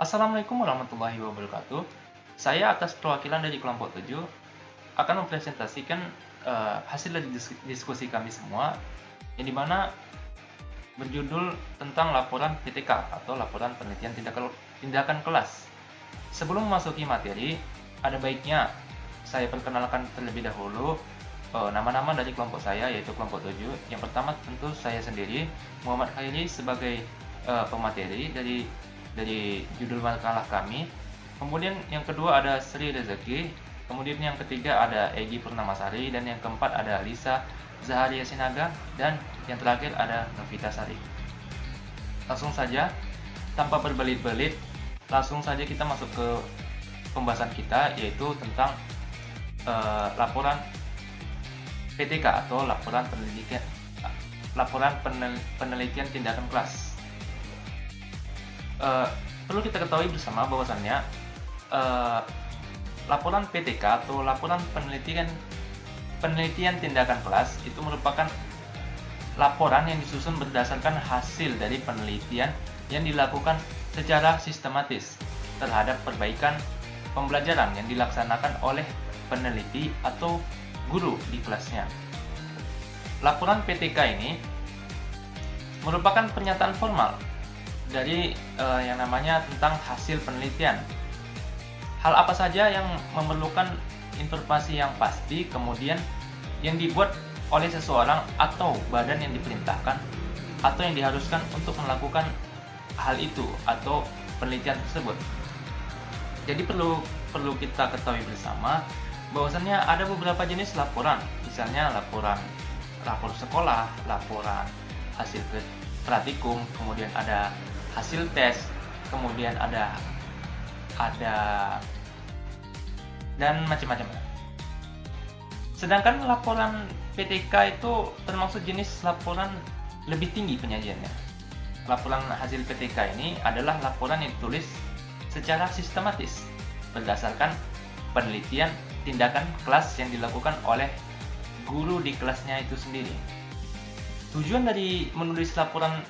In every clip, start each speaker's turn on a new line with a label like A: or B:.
A: Assalamualaikum warahmatullahi wabarakatuh. Saya atas perwakilan dari kelompok 7 akan mempresentasikan hasil dari diskusi kami semua yang dimana berjudul tentang laporan PTK atau laporan penelitian tindakan kelas. Sebelum memasuki materi, ada baiknya saya perkenalkan terlebih dahulu nama-nama dari kelompok saya, yaitu kelompok 7. Yang pertama tentu saya sendiri, Muhammad Khairi, sebagai pemateri dari judul makalah kami. Kemudian yang kedua ada Sri Rezeki. Kemudian yang ketiga ada Egy Purnamasari, dan yang keempat ada Lisa Zaharia Sinaga, dan yang terakhir ada Novita Sari. Langsung saja, tanpa berbelit-belit, langsung saja kita masuk ke pembahasan kita, yaitu tentang laporan PTK atau laporan penelitian tindakan kelas. Perlu kita ketahui bersama bahwasannya laporan PTK atau laporan penelitian tindakan kelas itu merupakan laporan yang disusun berdasarkan hasil dari penelitian yang dilakukan secara sistematis terhadap perbaikan pembelajaran yang dilaksanakan oleh peneliti atau guru di kelasnya. Laporan PTK ini merupakan pernyataan formal dari yang namanya tentang hasil penelitian. Hal apa saja yang memerlukan informasi yang pasti, kemudian yang dibuat oleh seseorang atau badan yang diperintahkan atau yang diharuskan untuk melakukan hal itu atau penelitian tersebut. Jadi perlu kita ketahui bersama bahwasannya ada beberapa jenis laporan, misalnya rapor sekolah, laporan hasil praktikum, kemudian ada hasil tes, kemudian ada dan macam-macam. Sedangkan laporan PTK itu termasuk jenis laporan lebih tinggi penyajiannya. Laporan hasil PTK ini adalah laporan yang ditulis secara sistematis berdasarkan penelitian tindakan kelas yang dilakukan oleh guru di kelasnya itu sendiri. Tujuan dari menulis laporan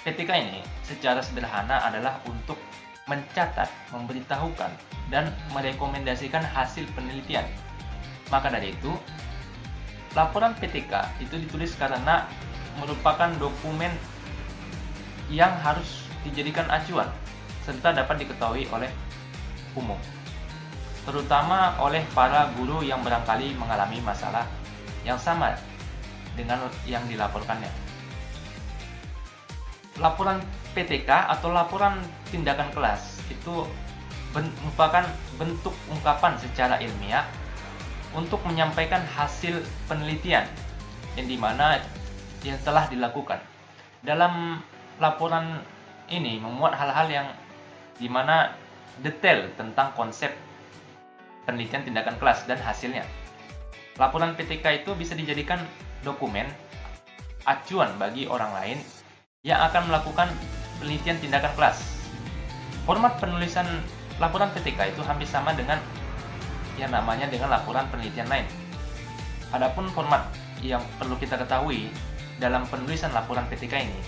A: PTK ini secara sederhana adalah untuk mencatat, memberitahukan, dan merekomendasikan hasil penelitian. Maka dari itu, laporan PTK itu ditulis karena merupakan dokumen yang harus dijadikan acuan serta dapat diketahui oleh umum, terutama oleh para guru yang barangkali mengalami masalah yang sama dengan yang dilaporkannya. Laporan PTK atau laporan tindakan kelas itu merupakan bentuk ungkapan secara ilmiah untuk menyampaikan hasil penelitian yang dimana yang telah dilakukan. Dalam laporan ini memuat hal-hal yang dimana detail tentang konsep penelitian tindakan kelas dan hasilnya. Laporan PTK itu bisa dijadikan dokumen acuan bagi orang lain yang akan melakukan penelitian tindakan kelas. Format penulisan laporan PTK itu hampir sama dengan yang namanya dengan laporan penelitian lain. Adapun format yang perlu kita ketahui dalam penulisan laporan PTK ini,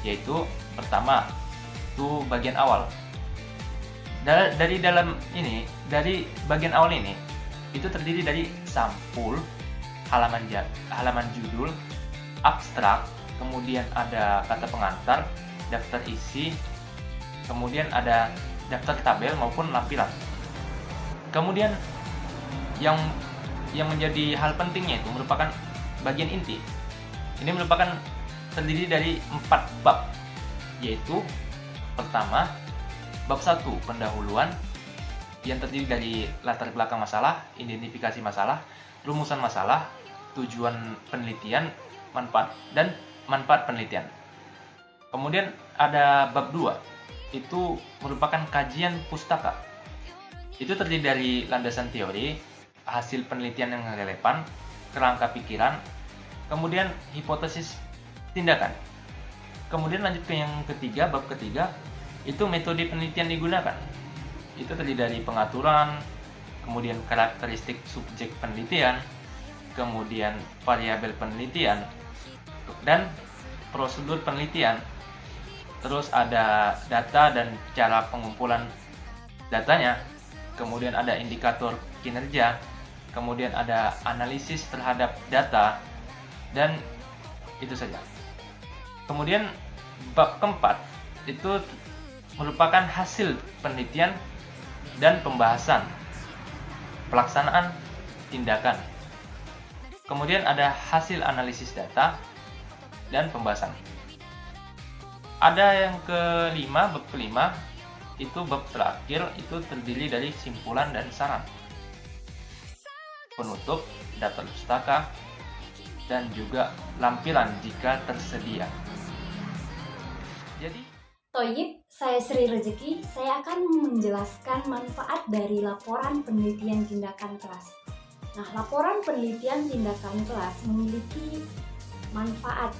A: yaitu pertama, itu bagian awal. Dari bagian awal ini, itu terdiri dari sampul, halaman judul, abstrak, kemudian ada kata pengantar, daftar isi, kemudian ada daftar tabel maupun lampiran. Kemudian yang menjadi hal pentingnya itu merupakan bagian inti. Ini merupakan terdiri dari 4 bab, yaitu pertama, bab 1 pendahuluan yang terdiri dari latar belakang masalah, identifikasi masalah, rumusan masalah, tujuan penelitian, manfaat penelitian. Kemudian ada bab 2, itu merupakan kajian pustaka. Itu terdiri dari landasan teori, hasil penelitian yang relevan, kerangka pikiran, kemudian hipotesis tindakan. Kemudian lanjut ke yang ketiga, bab ketiga, itu metode penelitian digunakan. Itu terdiri dari pengaturan, kemudian karakteristik subjek penelitian, kemudian variabel penelitian, dan prosedur penelitian. terus ada data dan cara pengumpulan datanya, kemudian ada indikator kinerja, kemudian ada analisis terhadap data, dan itu saja. Kemudian bab keempat itu merupakan hasil penelitian dan pembahasan pelaksanaan tindakan. Kemudian ada hasil analisis data dan pembahasan. Ada yang kelima, bab kelima, itu bab terakhir, itu terdiri dari simpulan dan saran, penutup, data pustaka, dan juga lampiran jika tersedia. Jadi,
B: Toyib, saya Sri Rezeki. Saya akan menjelaskan manfaat dari laporan penelitian tindakan kelas. Nah, laporan penelitian tindakan kelas memiliki manfaat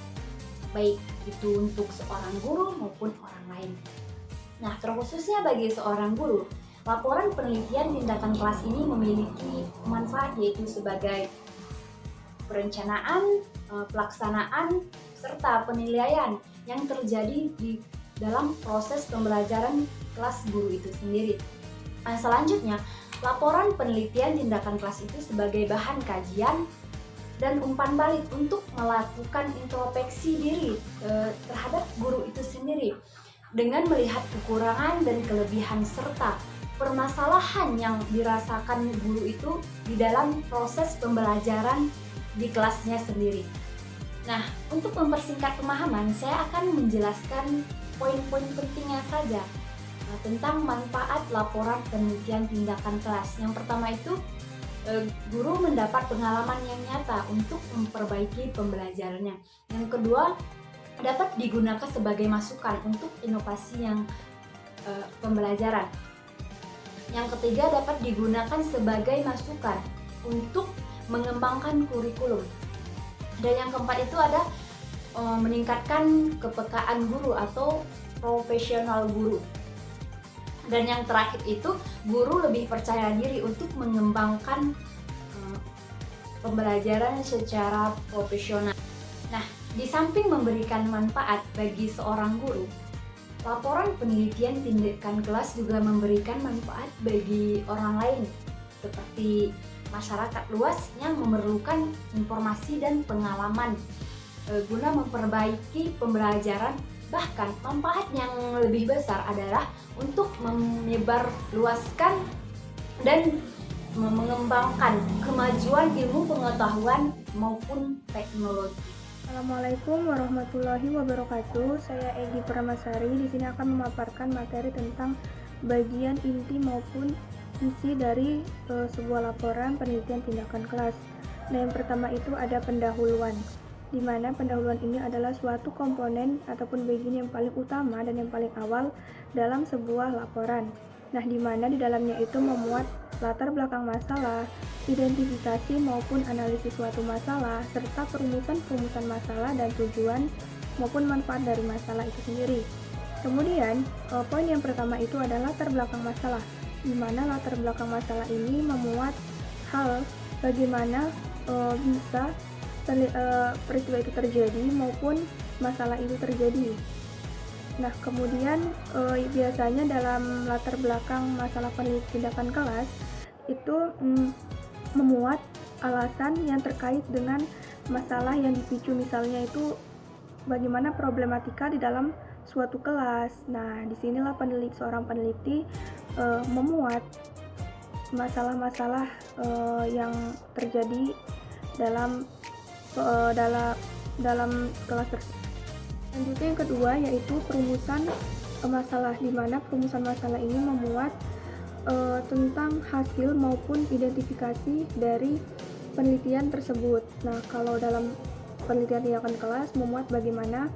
B: baik itu untuk seorang guru maupun orang lain. Nah, terkhususnya bagi seorang guru, laporan penelitian tindakan kelas ini memiliki manfaat yaitu sebagai perencanaan, pelaksanaan, serta penilaian yang terjadi di dalam proses pembelajaran kelas guru itu sendiri. Nah, selanjutnya, laporan penelitian tindakan kelas itu sebagai bahan kajian dan umpan balik untuk melakukan introspeksi diri terhadap guru itu sendiri dengan melihat kekurangan dan kelebihan serta permasalahan yang dirasakan guru itu di dalam proses pembelajaran di kelasnya sendiri. Nah, untuk mempersingkat pemahaman, saya akan menjelaskan poin-poin pentingnya saja tentang manfaat laporan penelitian tindakan kelas. Yang pertama itu, guru mendapat pengalaman yang nyata untuk memperbaiki pembelajarannya. Yang kedua, dapat digunakan sebagai masukan untuk inovasi yang pembelajaran. Yang ketiga, dapat digunakan sebagai masukan untuk mengembangkan kurikulum. Dan yang keempat itu ada meningkatkan kepekaan guru atau profesional guru. Dan yang terakhir itu, guru lebih percaya diri untuk mengembangkan pembelajaran secara profesional. Nah, di samping memberikan manfaat bagi seorang guru, laporan penelitian tindakan kelas juga memberikan manfaat bagi orang lain, seperti masyarakat luas yang memerlukan informasi dan pengalaman guna memperbaiki pembelajaran. Bahkan manfaat yang lebih besar adalah untuk menyebarluaskan dan mengembangkan kemajuan ilmu pengetahuan maupun teknologi.
C: Assalamualaikum warahmatullahi wabarakatuh. Saya Egi Pramasari. Di sini akan memaparkan materi tentang bagian inti maupun isi dari sebuah laporan penelitian tindakan kelas. Nah, yang pertama itu ada pendahuluan, di mana pendahuluan ini adalah suatu komponen ataupun bagian yang paling utama dan yang paling awal dalam sebuah laporan. Nah, di mana di dalamnya itu memuat latar belakang masalah, identifikasi maupun analisis suatu masalah, serta perumusan masalah dan tujuan maupun manfaat dari masalah itu sendiri. Kemudian, poin yang pertama itu adalah latar belakang masalah, di mana latar belakang masalah ini memuat hal bagaimana bisa peristiwa itu terjadi maupun masalah itu terjadi. Nah, kemudian biasanya dalam latar belakang masalah tindakan kelas itu memuat alasan yang terkait dengan masalah yang dipicu, misalnya itu bagaimana problematika di dalam suatu kelas. Nah, disinilah seorang peneliti memuat masalah-masalah yang terjadi dalam kelas tersebut. Selanjutnya yang kedua yaitu perumusan masalah, di mana perumusan masalah ini memuat tentang hasil maupun identifikasi dari penelitian tersebut. Nah, kalau dalam penelitian tindakan kelas memuat bagaimana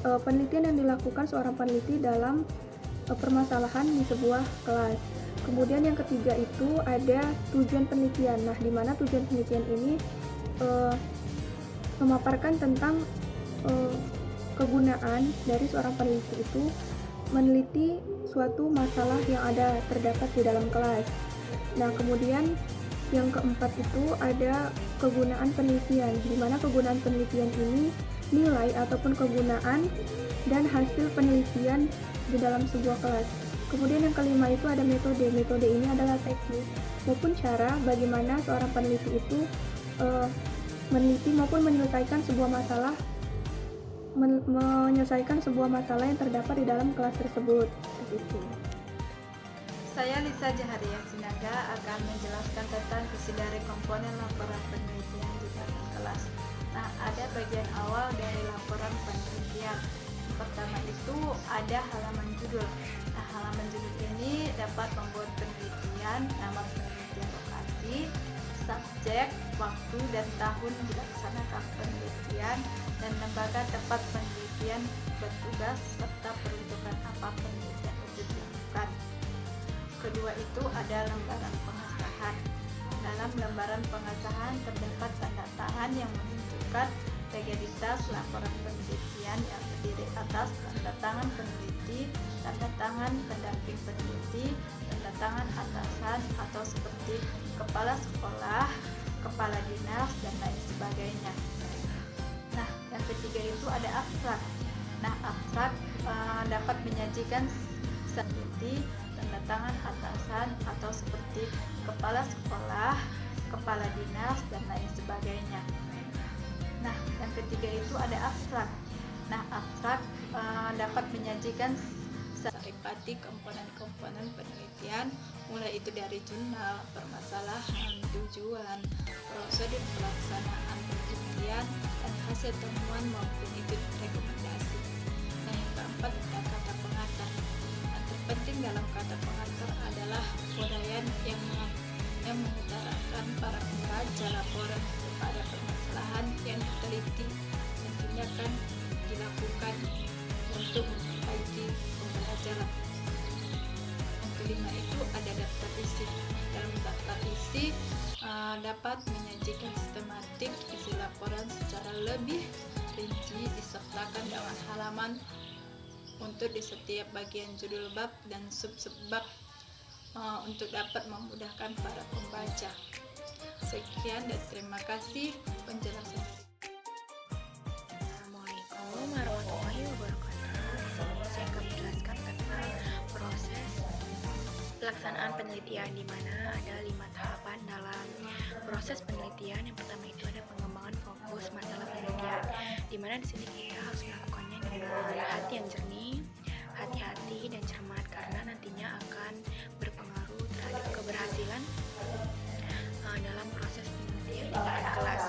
C: penelitian yang dilakukan seorang peneliti dalam permasalahan di sebuah kelas. Kemudian yang ketiga itu ada tujuan penelitian. Nah, di mana tujuan penelitian ini memaparkan tentang kegunaan dari seorang peneliti itu meneliti suatu masalah yang terdapat di dalam kelas. Nah, kemudian yang keempat itu ada kegunaan penelitian, di mana kegunaan penelitian ini nilai ataupun kegunaan dan hasil penelitian di dalam sebuah kelas. Kemudian yang kelima itu ada metode. Metode ini adalah teknik maupun cara bagaimana seorang peneliti itu meneliti maupun menyelesaikan sebuah masalah yang terdapat di dalam kelas tersebut. Begitu.
D: Saya Lisa Jaharia Sinaga akan menjelaskan tentang isi dari komponen laporan penelitian di dalam kelas. Nah, ada bagian awal dari laporan penelitian. Pertama itu ada halaman judul. Nah, halaman judul ini dapat membuat penelitian, nama penelitian, lokasi, subjek, waktu dan tahun dilaksanakan penelitian, dan lembaga tempat penelitian bertugas serta peruntukan apa penelitian itu dilakukan. Kedua itu ada lembaran pengesahan. Dalam lembaran pengesahan terdapat tanda tangan yang menunjukkan legalitas laporan penelitian yang terdiri atas tanda tangan peneliti, tanda tangan pendamping peneliti, tanda tangan atasan atau seperti kepala sekolah, kepala dinas, dan lain sebagainya. Nah, yang ketiga itu ada abstrak. Nah, abstrak dapat menyajikan peneliti, tanda tangan atasan atau seperti kepala sekolah, kepala dinas, dan lain sebagainya. Nah, yang ketiga itu ada abstrak. Nah, abstrak dapat menyajikan saripati komponen-komponen penelitian, mulai itu dari jurnal, permasalahan, tujuan, prosedur pelaksanaan penelitian, dan hasil temuan maupun itu rekomendasi. Nah, yang keempat ada kata pengantar. Yang terpenting dalam kata pengantar adalah uraian yang mengutarakan para pembaca laporan kepada permasalahan yang diteliti dan tindakan dilakukan untuk memperbaiki pembelajaran. Yang kelima itu ada daftar isi. Dalam daftar isi dapat menyajikan sistematik isi laporan secara lebih rinci disertakan dengan halaman untuk di setiap bagian judul bab dan sub-sub bab untuk dapat memudahkan para pembaca. Sekian dan terima kasih penjelasan dari
E: Assalamualaikum warahmatullahi wabarakatuh. Di sini saya akan menjelaskan tentang proses pelaksanaan penelitian, di mana ada 5 tahapan dalam proses penelitian. Yang pertama itu ada pengembangan fokus masalah penelitian, di mana di sini kita harus melakukannya dengan hati yang jernih, hati-hati dan cermat, karena nantinya akan berpengaruh terhadap keberhasilan dalam proses penelitian di dalam kelas.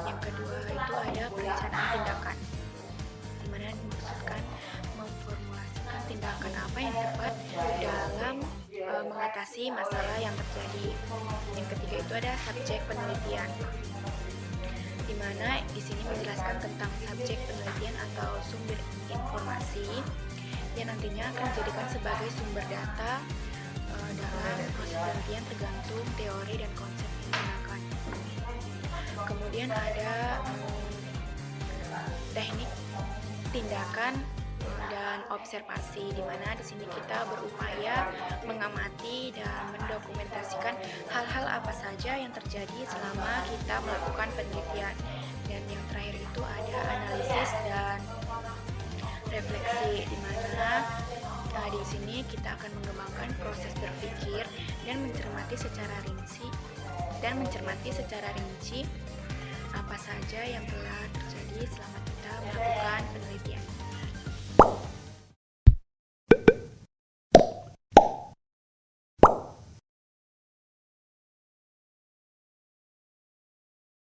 E: Yang kedua itu ada perencanaan tindakan, di mana dimaksudkan memformulasikan tindakan apa yang tepat dalam mengatasi masalah yang terjadi. Yang ketiga itu ada subjek penelitian, di mana di sini menjelaskan tentang subjek penelitian atau sumber informasi yang nantinya akan dijadikan sebagai sumber data dalam proses penelitian tergantung teori dan konsep yang digunakan. Kemudian ada teknik tindakan dan observasi, di mana di sini kita berupaya mengamati dan mendokumentasikan hal-hal apa saja yang terjadi selama kita melakukan penelitian. Dan yang terakhir itu ada analisis dan refleksi, di mana di sini kita akan mengembangkan proses berpikir dan mencermati secara rinci apa saja yang telah terjadi selama kita melakukan penelitian.